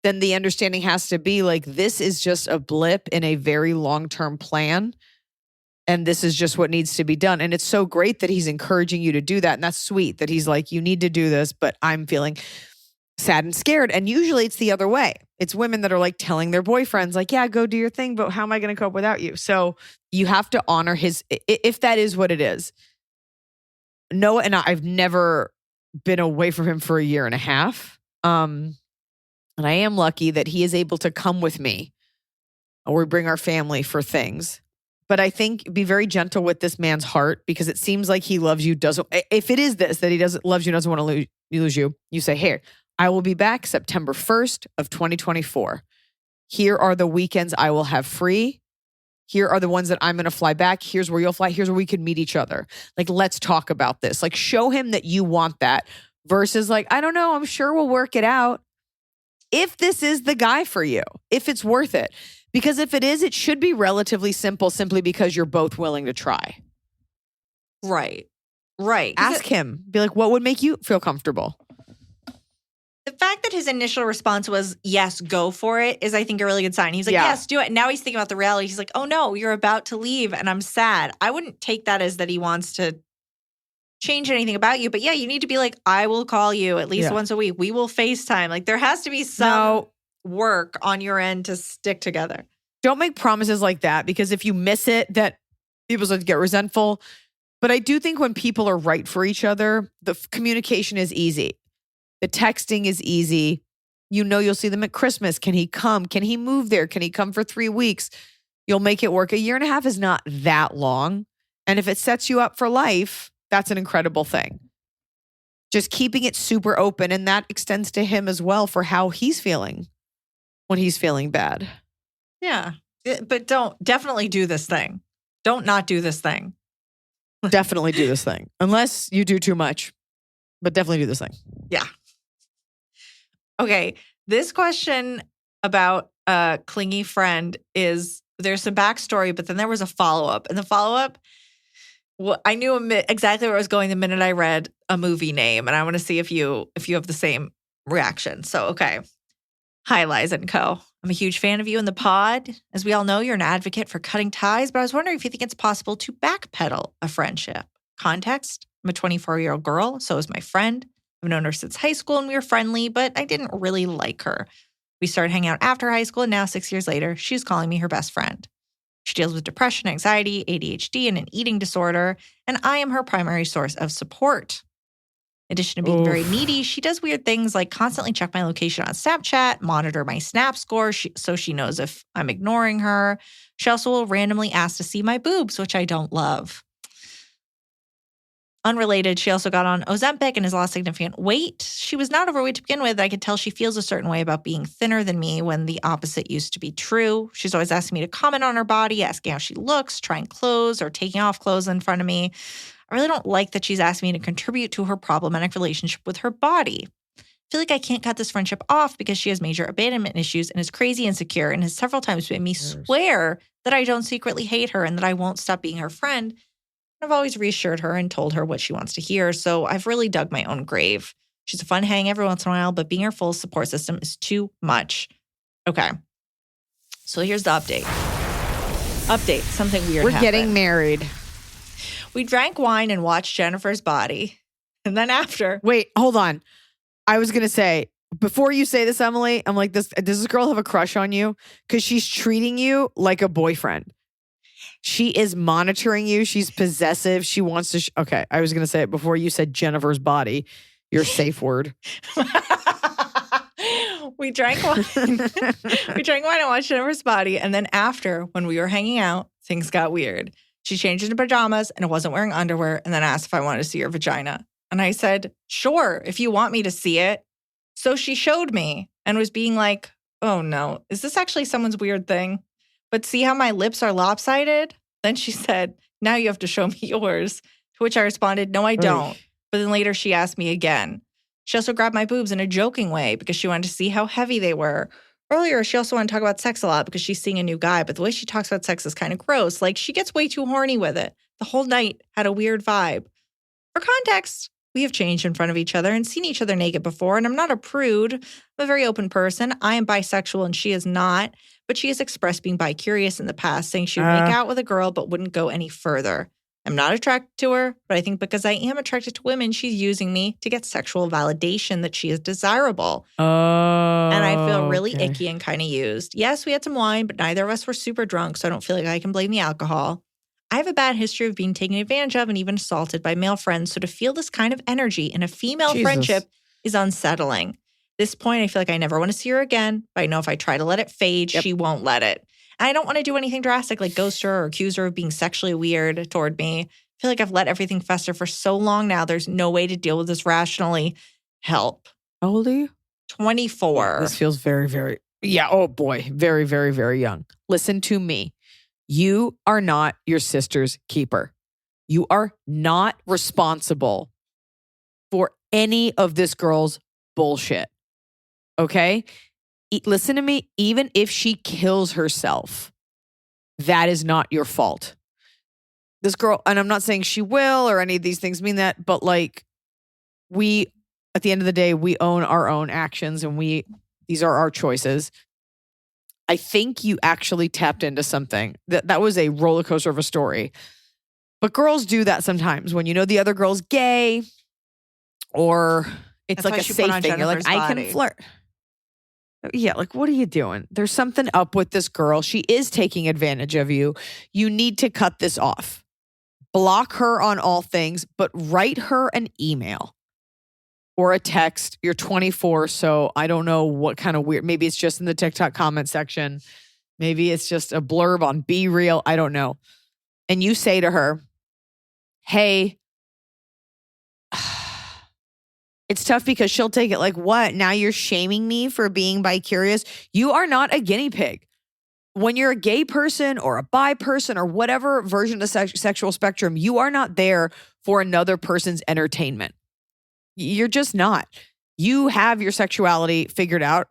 then the understanding has to be like, this is just a blip in a very long-term plan. And this is just what needs to be done. And it's so great that he's encouraging you to do that. And that's sweet that he's like, you need to do this, but I'm feeling sad and scared. And usually it's the other way. It's women that are like telling their boyfriends like, yeah, go do your thing, but how am I going to cope without you? So you have to honor his, if that is what it is. Noah and I've never been away from him for a year and a half. And I am lucky that he is able to come with me or we bring our family for things. But I think be very gentle with this man's heart because it seems like he loves you. If it is this, that he doesn't loves you, doesn't want to lose you, you say, here, I will be back September 1st of 2024. Here are the weekends I will have free. Here are the ones that I'm going to fly back. Here's where you'll fly. Here's where we could meet each other. Like, let's talk about this. Like, show him that you want that versus like, I don't know, I'm sure we'll work it out. If this is the guy for you, if it's worth it. Because if it is, it should be relatively simple simply because you're both willing to try. Right. Right. Ask him. Be like, what would make you feel comfortable? The fact that his initial response was, yes, go for it, is, I think, a really good sign. He's like, yes, do it. And now he's thinking about the reality. He's like, oh, no, you're about to leave and I'm sad. I wouldn't take that as that he wants to change anything about you. But yeah, you need to be like, I will call you at least once a week. We will FaceTime. Like, there has to be some work on your end to stick together. Don't make promises like that because if you miss it, that people start to get resentful. But I do think when people are right for each other, the communication is easy. The texting is easy. You know you'll see them at Christmas. Can he come? Can he move there? Can he come for 3 weeks? You'll make it work. A year and a half is not that long. And if it sets you up for life, that's an incredible thing. Just keeping it super open. And that extends to him as well for how he's feeling when he's feeling bad. Yeah. But definitely do this thing. Don't not do this thing. Definitely do this thing. Unless you do too much. But definitely do this thing. Yeah. Okay. This question about a clingy friend is, there's some backstory, but then there was a follow-up. And the follow-up, well, I knew exactly where I was going the minute I read a movie name. And I want to see if you have the same reaction. So, okay. Hi, Iliza and Co. I'm a huge fan of you and the pod. As we all know, you're an advocate for cutting ties, but I was wondering if you think it's possible to backpedal a friendship. Context, I'm a 24-year-old girl, so is my friend. I've known her since high school and we were friendly, but I didn't really like her. We started hanging out after high school and now 6 years later, she's calling me her best friend. She deals with depression, anxiety, ADHD, and an eating disorder, and I am her primary source of support. In addition to being very needy, she does weird things like constantly check my location on Snapchat, monitor my Snap score so she knows if I'm ignoring her. She also will randomly ask to see my boobs, which I don't love. Unrelated, she also got on Ozempic and has lost significant weight. She was not overweight to begin with. I could tell she feels a certain way about being thinner than me when the opposite used to be true. She's always asking me to comment on her body, asking how she looks, trying clothes, or taking off clothes in front of me. I really don't like that she's asking me to contribute to her problematic relationship with her body. feel like I can't cut this friendship off because she has major abandonment issues and is crazy insecure and has several times made me swear that I don't secretly hate her and that I won't stop being her friend. I've always reassured her and told her what she wants to hear, so I've really dug my own grave. She's a fun hang every once in a while, but being her full support system is too much. Okay. So here's the update. Something weird We're happened. getting married. We drank wine and watched Jennifer's Body. And then after... Wait, hold on. I was going to say, before you say this, Emily, I'm like, does this girl have a crush on you? Because she's treating you like a boyfriend. She is monitoring you. She's possessive. She wants to... okay, I was going to say it before you said Jennifer's Body. Your safe word. We drank wine. We drank wine and watched Jennifer's Body. And then after, when we were hanging out, things got weird. She changed into pajamas and wasn't wearing underwear and then asked if I wanted to see her vagina. And I said, sure, if you want me to see it. So she showed me and was being like, oh no, is this actually someone's weird thing? But see how my lips are lopsided? Then she said, now you have to show me yours. To which I responded, no, I don't. But then later she asked me again. She also grabbed my boobs in a joking way because she wanted to see how heavy they were. Earlier, she also wanted to talk about sex a lot because she's seeing a new guy, but the way she talks about sex is kind of gross. Like, she gets way too horny with it. The whole night had a weird vibe. For context, we have changed in front of each other and seen each other naked before, and I'm not a prude. I'm a very open person. I am bisexual and she is not, but she has expressed being bi-curious in the past, saying she would make out with a girl but wouldn't go any further. I'm not attracted to her, but I think because I am attracted to women, she's using me to get sexual validation that she is desirable. Oh. And I feel really icky and kind of used. Yes, we had some wine, but neither of us were super drunk, so I don't feel like I can blame the alcohol. I have a bad history of being taken advantage of and even assaulted by male friends, so to feel this kind of energy in a female friendship is unsettling. At this point, I feel like I never want to see her again, but I know if I try to let it fade, she won't let it. I don't want to do anything drastic like ghost her or accuse her of being sexually weird toward me. I feel like I've let everything fester for so long now. There's no way to deal with this rationally. Help. How old are you? 24. This feels very, very... yeah, oh boy. Very, very, very young. Listen to me. You are not your sister's keeper. You are not responsible for any of this girl's bullshit. Okay? Listen to me, even if she kills herself, that is not your fault. This girl, and I'm not saying she will or any of these things mean that, but like we, at the end of the day, we own our own actions and these are our choices. I think you actually tapped into something. That was a roller coaster of a story. But girls do that sometimes when you know the other girl's gay or it's That's like a safe thing. You're like, I can flirt. Yeah, like, what are you doing? There's something up with this girl. She is taking advantage of you. You need to cut this off. Block her on all things, but write her an email or a text. You're 24, so I don't know what kind of weird. Maybe it's just in the TikTok comment section. Maybe it's just a blurb on Be Real. I don't know. And you say to her, hey, it's tough because she'll take it like, what? Now you're shaming me for being bi-curious? You are not a guinea pig. When you're a gay person or a bi person or whatever version of the sexual spectrum, you are not there for another person's entertainment. You're just not. You have your sexuality figured out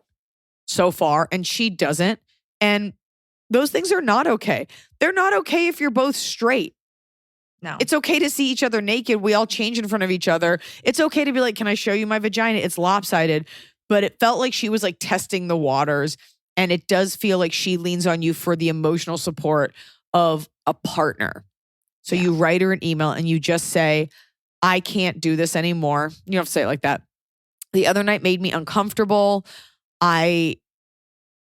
so far, and she doesn't. And those things are not okay. They're not okay if you're both straight. No. It's okay to see each other naked. We all change in front of each other. It's okay to be like, can I show you my vagina? It's lopsided. But it felt like she was like testing the waters. And it does feel like she leans on you for the emotional support of a partner. So you write her an email and you just say, I can't do this anymore. You don't have to say it like that. The other night made me uncomfortable. I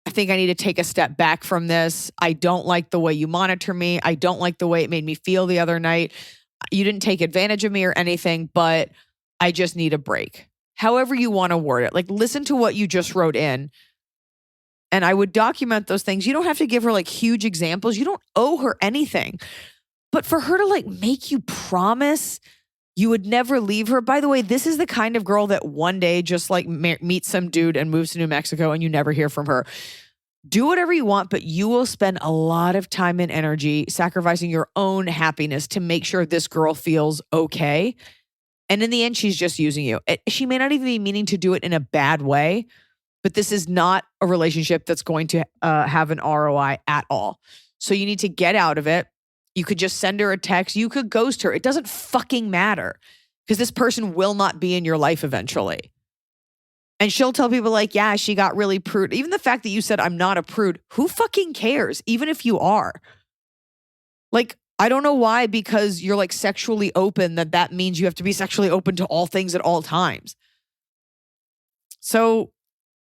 think I need to take a step back from this. I don't like the way you monitor me. I don't like the way it made me feel the other night. You didn't take advantage of me or anything, but I just need a break. However you want to word it. Like, listen to what you just wrote in. And I would document those things. You don't have to give her like huge examples. You don't owe her anything. But for her to like make you promise you would never leave her. By the way, this is the kind of girl that one day just like meets some dude and moves to New Mexico and you never hear from her. Do whatever you want, but you will spend a lot of time and energy sacrificing your own happiness to make sure this girl feels okay. And in the end, she's just using you. She may not even be meaning to do it in a bad way, but this is not a relationship that's going to have an ROI at all. So you need to get out of it. You could just send her a text. You could ghost her. It doesn't fucking matter because this person will not be in your life eventually. And she'll tell people like, yeah, she got really prude. Even the fact that you said, I'm not a prude, who fucking cares? Even if you are. Like, I don't know why, because you're like sexually open, that means you have to be sexually open to all things at all times. So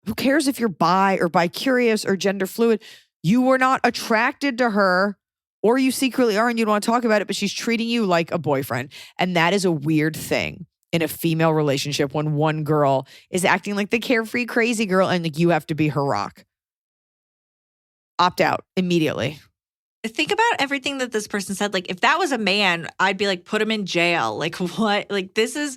who cares if you're bi or bi-curious or gender fluid? You were not attracted to her, or you secretly are and you don't want to talk about it, but she's treating you like a boyfriend. And that is a weird thing in a female relationship when one girl is acting like the carefree, crazy girl and like you have to be her rock. Opt out immediately. Think about everything that this person said. Like, if that was a man, I'd be like, put him in jail. Like, what? Like, this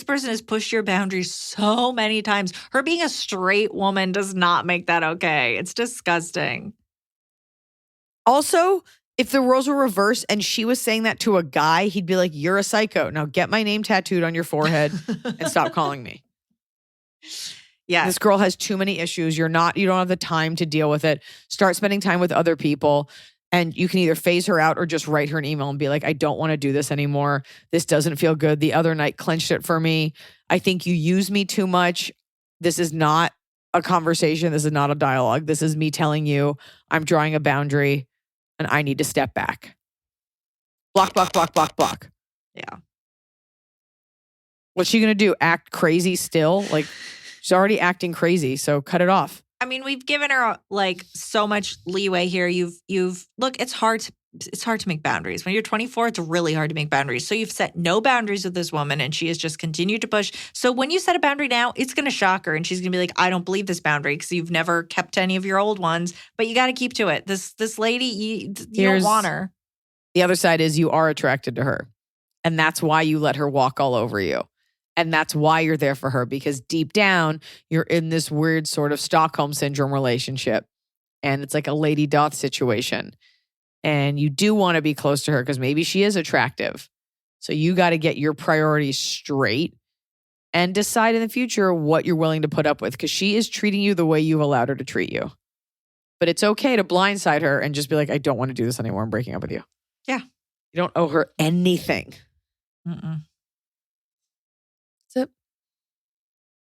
person has pushed your boundaries so many times. Her being a straight woman does not make that okay. It's disgusting. Also, if the roles were reversed and she was saying that to a guy, he'd be like, you're a psycho. Now get my name tattooed on your forehead and stop calling me. Yeah. This girl has too many issues. You don't have the time to deal with it. Start spending time with other people. And you can either phase her out or just write her an email and be like, I don't want to do this anymore. This doesn't feel good. The other night clenched it for me. I think you use me too much. This is not a conversation. This is not a dialogue. This is me telling you I'm drawing a boundary and I need to step back. Block, block, block, block, block. Yeah. What's she going to do? Act crazy still? Like, she's already acting crazy. So cut it off. I mean, we've given her like so much leeway here. You've look, it's hard to make boundaries. When you're 24, it's really hard to make boundaries. So you've set no boundaries with this woman and she has just continued to push. So when you set a boundary now, it's going to shock her and she's going to be like, I don't believe this boundary because you've never kept any of your old ones, but you got to keep to it. This lady, you don't want her. The other side is you are attracted to her and that's why you let her walk all over you. And that's why you're there for her, because deep down, you're in this weird sort of Stockholm syndrome relationship. And it's like a lady doth situation. And you do want to be close to her because maybe she is attractive. So you got to get your priorities straight and decide in the future what you're willing to put up with, because she is treating you the way you've allowed her to treat you. But it's okay to blindside her and just be like, I don't want to do this anymore. I'm breaking up with you. Yeah. You don't owe her anything. Mm-mm. That's it.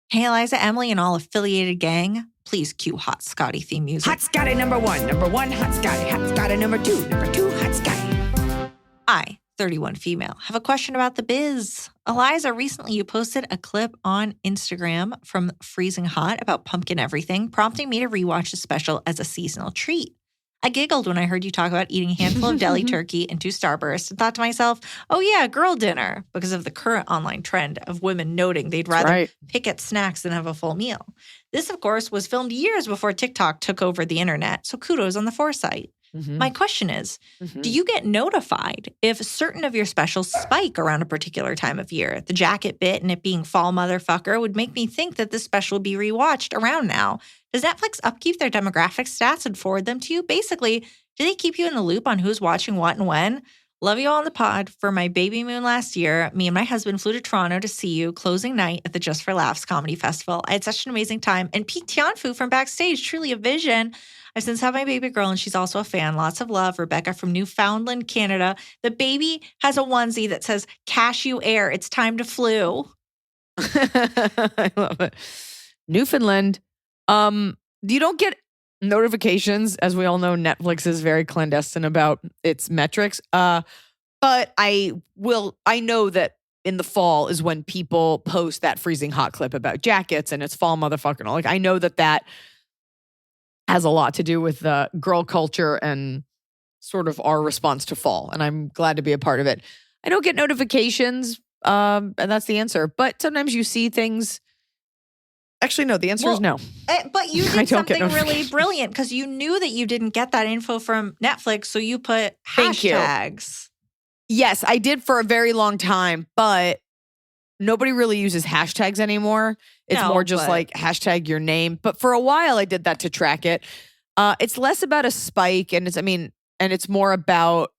Hey, Iliza, Emily, and all affiliated gang, please cue Hot Scotty theme music. Hot Scotty number one, Hot Scotty. Hot Scotty number two, Hot Scotty. I, 31 female, have a question about the biz. Iliza, recently you posted a clip on Instagram from Freezing Hot about pumpkin everything, prompting me to rewatch the special as a seasonal treat. I giggled when I heard you talk about eating a handful of deli turkey and 2 Starbursts and thought to myself, oh yeah, girl dinner, because of the current online trend of women noting they'd rather pick at snacks than have a full meal. This, of course, was filmed years before TikTok took over the internet, so kudos on the foresight. Mm-hmm. My question is, do you get notified if certain of your specials spike around a particular time of year? The jacket bit and it being fall motherfucker would make me think that this special would be rewatched around now. Does Netflix upkeep their demographic stats and forward them to you? Basically, do they keep you in the loop on who's watching what and when? Love you all on the pod. For my baby moon last year, me and my husband flew to Toronto to see you closing night at the Just for Laughs Comedy Festival. I had such an amazing time. And Pete Tianfu from backstage, truly a vision. I've since had my baby girl, and she's also a fan. Lots of love. Rebecca from Newfoundland, Canada. The baby has a onesie that says, Cashew Air, it's time to flew. I love it. Newfoundland. You don't get notifications. As we all know, Netflix is very clandestine about its metrics. But I know that in the fall is when people post that freezing hot clip about jackets and it's fall motherfucking. Like, I know that has a lot to do with the girl culture and sort of our response to fall. And I'm glad to be a part of it. I don't get notifications, and that's the answer. But sometimes you see things. Actually, no, the answer is no. But you did something really brilliant because you knew that you didn't get that info from Netflix. So you put hashtags. Yes, I did for a very long time, but nobody really uses hashtags anymore. It's more just like hashtag your name. But for a while, I did that to track it. It's less about a spike, and it's more about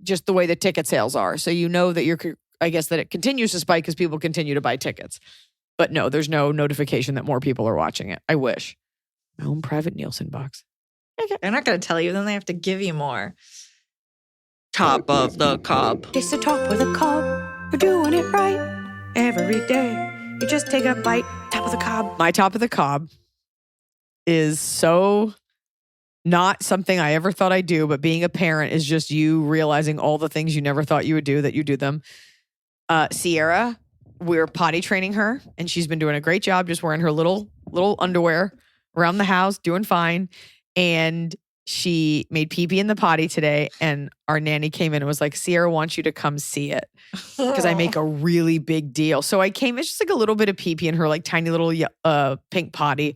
just the way the ticket sales are. So you know that you're I guess that it continues to spike because people continue to buy tickets. But no, there's no notification that more people are watching it. I wish. My own private Nielsen box. They're not going to tell you, then they have to give you more. Top of the Cob. It's the top of the cob. We're doing it right every day. You just take a bite. Top of the cob. My top of the cob is so not something I ever thought I'd do, but being a parent is just you realizing all the things you never thought you would do that you do them. Sierra, we're potty training her, and she's been doing a great job just wearing her little underwear around the house, doing fine. And she made pee-pee in the potty today, and our nanny came in and was like, Sierra wants you to come see it because I make a really big deal. So I came, it's just like a little bit of pee-pee in her like tiny little pink potty.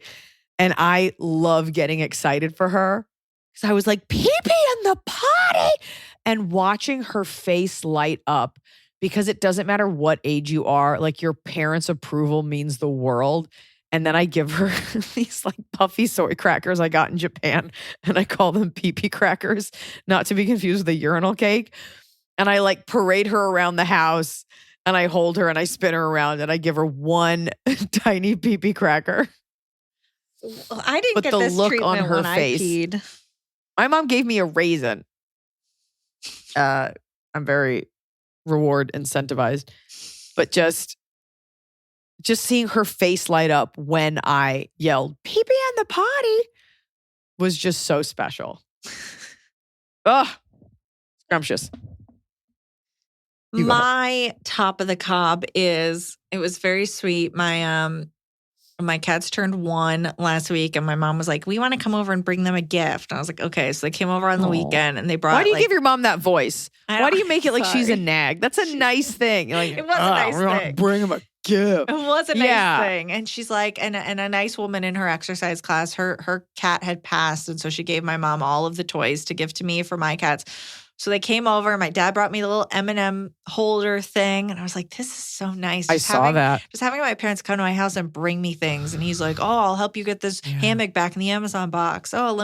And I love getting excited for her because I was like, pee-pee in the potty, and watching her face light up, because it doesn't matter what age you are, like your parents' approval means the world. And then I give her these like puffy soy crackers I got in Japan, and I call them pee-pee crackers, not to be confused with a urinal cake. And I like parade her around the house, and I hold her and I spin her around, and I give her one tiny pee-pee cracker. Well, I didn't But get the this look treatment on her when face. I peed. My mom gave me a raisin. I'm very reward incentivized, but just seeing her face light up when I yelled "pee-pee in the potty" was just so special. Ugh, scrumptious. You go My top of the cob is, it was very sweet. My cats turned 1 last week, and my mom was like, we want to come over and bring them a gift. And I was like, okay. So they came over on the Aw. weekend, and they brought, Why do you like, give your mom that voice? I Why do don't- you make it like she's a sorry. nag? That's a nice thing. You're like, It was a nice we're gonna thing. Bring him a gift. It was a nice Yeah. thing. And she's like, and a nice woman in her exercise class, her cat had passed. And so she gave my mom all of the toys to give to me for my cats. So they came over. My dad brought me the little M&M holder thing. And I was like, this is so nice. I Just saw that. Just having my parents come to my house and bring me things. And he's like, oh, I'll help you get this hammock back in the Amazon box. Oh,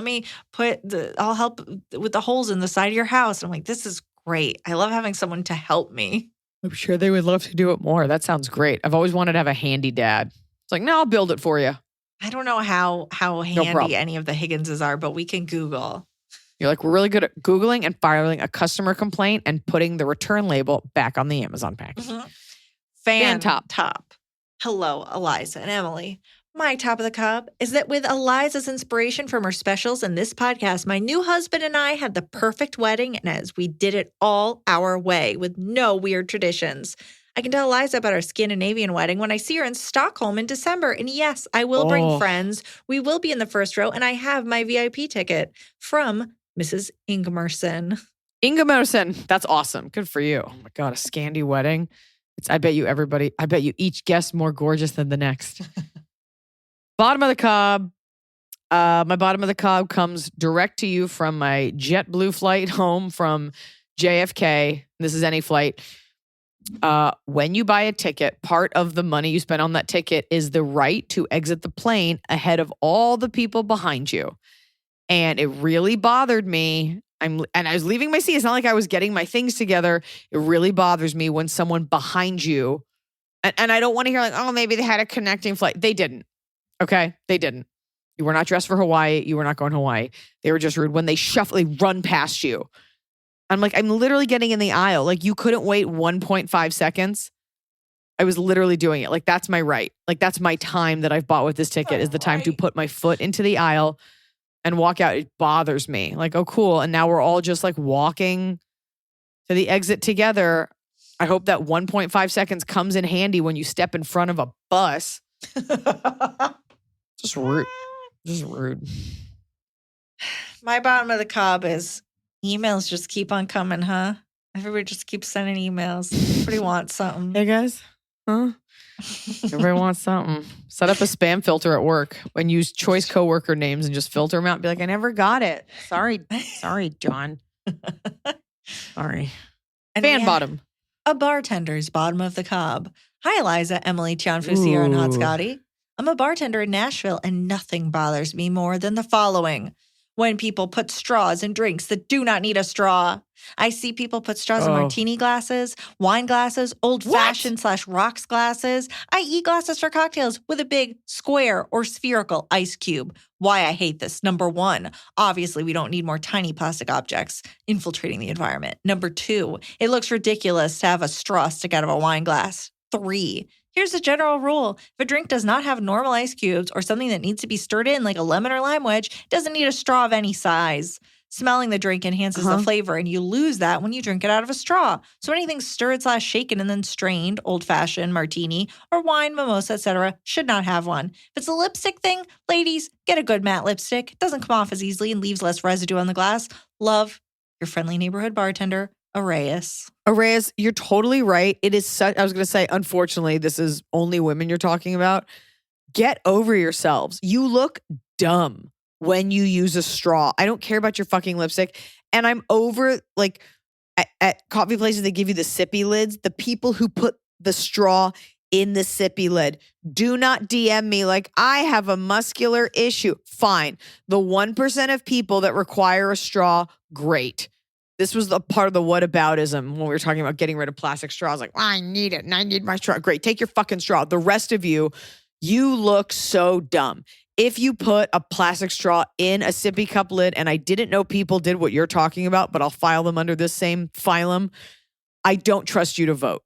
I'll help with the holes in the side of your house. I'm like, this is great. I love having someone to help me. I'm sure they would love to do it more. That sounds great. I've always wanted to have a handy dad. It's like, no, I'll build it for you. I don't know how handy problem. any of the Higginses are, but we can Google. You're like, we're really good at Googling and filing a customer complaint and putting the return label back on the Amazon package. Mm-hmm. Fan top. Hello, Iliza and Emily. My top of the cob is that with Eliza's inspiration from her specials and this podcast, my new husband and I had the perfect wedding, and as we did it all our way with no weird traditions. I can tell Eliza about our Scandinavian wedding when I see her in Stockholm in December. And yes, I will bring friends. We will be in the first row, and I have my VIP ticket from Mrs. Ingmarson. Ingmarson, that's awesome. Good for you. Oh my God, a Scandi wedding. I bet you each guest more gorgeous than the next. Bottom of the cob. My bottom of the cob comes direct to you from my JetBlue flight home from JFK. This is any flight. When you buy a ticket, part of the money you spend on that ticket is the right to exit the plane ahead of all the people behind you. And it really bothered me. I was leaving my seat. It's not like I was getting my things together. It really bothers me when someone behind you, and I don't want to hear like, oh, maybe they had a connecting flight. They didn't. Okay? They didn't. You were not dressed for Hawaii. You were not going to Hawaii. They were just rude when they run past you. I'm like, I'm literally getting in the aisle. Like, you couldn't wait 1.5 seconds. I was literally doing it. Like, that's my right. Like, that's my time that I've bought with this ticket is the time to put my foot into the aisle and walk out. It bothers me. Like, oh, cool. And now we're all just like walking to the exit together. I hope that 1.5 seconds comes in handy when you step in front of a bus. Just rude. Just rude. My bottom of the cob is emails just keep on coming, huh? Everybody just keeps sending emails. Everybody wants something. Hey, guys. Huh? Everybody wants something. Set up a spam filter at work and use choice coworker names and just filter them out and be like, I never got it. Sorry, John. Sorry. And Fan we have bottom. A bartender's bottom of the cob. Hi, Eliza, Emily, Tianfu, Sierra, and Hot Ooh. Scotty. I'm a bartender in Nashville, and nothing bothers me more than the following. when people put straws in drinks that do not need a straw. I see people put straws in martini glasses, wine glasses, old-fashioned / rocks glasses, i.e. glasses for cocktails with a big square or spherical ice cube. Why I hate this. Number 1, obviously we don't need more tiny plastic objects infiltrating the environment. Number 2, it looks ridiculous to have a straw stick out of a wine glass. 3, here's the general rule. If a drink does not have normal ice cubes or something that needs to be stirred in like a lemon or lime wedge, it doesn't need a straw of any size. Smelling the drink enhances the flavor, and you lose that when you drink it out of a straw. So anything stirred / shaken and then strained, old-fashioned, martini, or wine, mimosa, etc., should not have one. If it's a lipstick thing, ladies, get a good matte lipstick. It doesn't come off as easily and leaves less residue on the glass. Love, your friendly neighborhood bartender, Arrayas. Arrayas, you're totally right. It is such, I was going to say, unfortunately, this is only women you're talking about. Get over yourselves. You look dumb when you use a straw. I don't care about your fucking lipstick. And I'm over, like, at coffee places, they give you the sippy lids. The people who put the straw in the sippy lid, do not DM me like, I have a muscular issue. Fine. The 1% of people that require a straw, great. This was the part of the whataboutism when we were talking about getting rid of plastic straws. Like, I need it and I need my straw. Great. Take your fucking straw. The rest of you, you look so dumb. If you put a plastic straw in a sippy cup lid, and I didn't know people did what you're talking about, but I'll file them under this same phylum, I don't trust you to vote.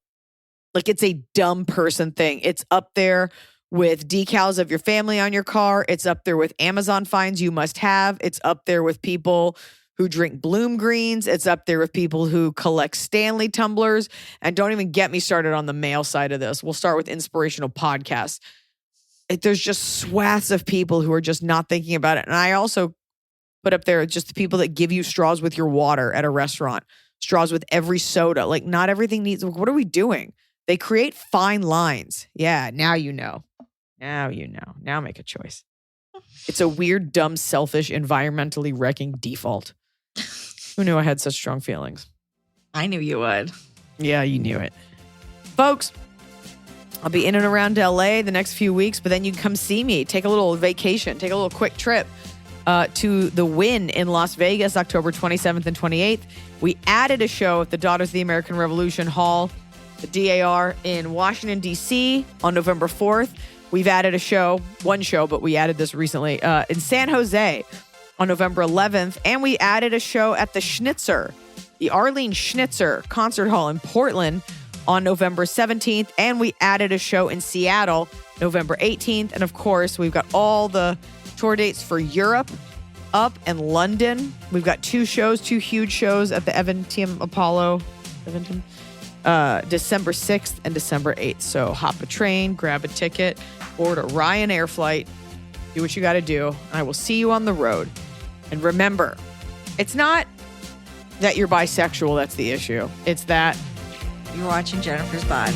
Like, it's a dumb person thing. It's up there with decals of your family on your car. It's up there with Amazon fines you must have. It's up there with people who drink Bloom Greens. It's up there with people who collect Stanley tumblers. And don't even get me started on the male side of this. We'll start with inspirational podcasts. There's just swaths of people who are just not thinking about it. And I also put up there just the people that give you straws with your water at a restaurant, straws with every soda. Like, not everything needs, what are we doing? They create fine lines. Yeah, now you know. Now you know. Now make a choice. It's a weird, dumb, selfish, environmentally wrecking default. Who knew I had such strong feelings? I knew you would. Yeah, you knew it. Folks, I'll be in and around LA the next few weeks, but then you can come see me. Take a little vacation. Take a little quick trip to the Wynn in Las Vegas, October 27th and 28th. We added a show at the Daughters of the American Revolution Hall, the DAR, in Washington, D.C. on November 4th. We've added a show, one show, but we added this recently, in San Jose on November 11th. And we added a show at the Schnitzer, the Arlene Schnitzer Concert Hall in Portland on November 17th. And we added a show in Seattle, November 18th. And of course, we've got all the tour dates for Europe up and London. We've got two huge shows at the Eventim Apollo, December 6th and December 8th. So hop a train, grab a ticket, board a Ryanair flight, do what you got to do. And I will see you on the road. And remember, it's not that you're bisexual that's the issue. It's that you're watching Jennifer's Body.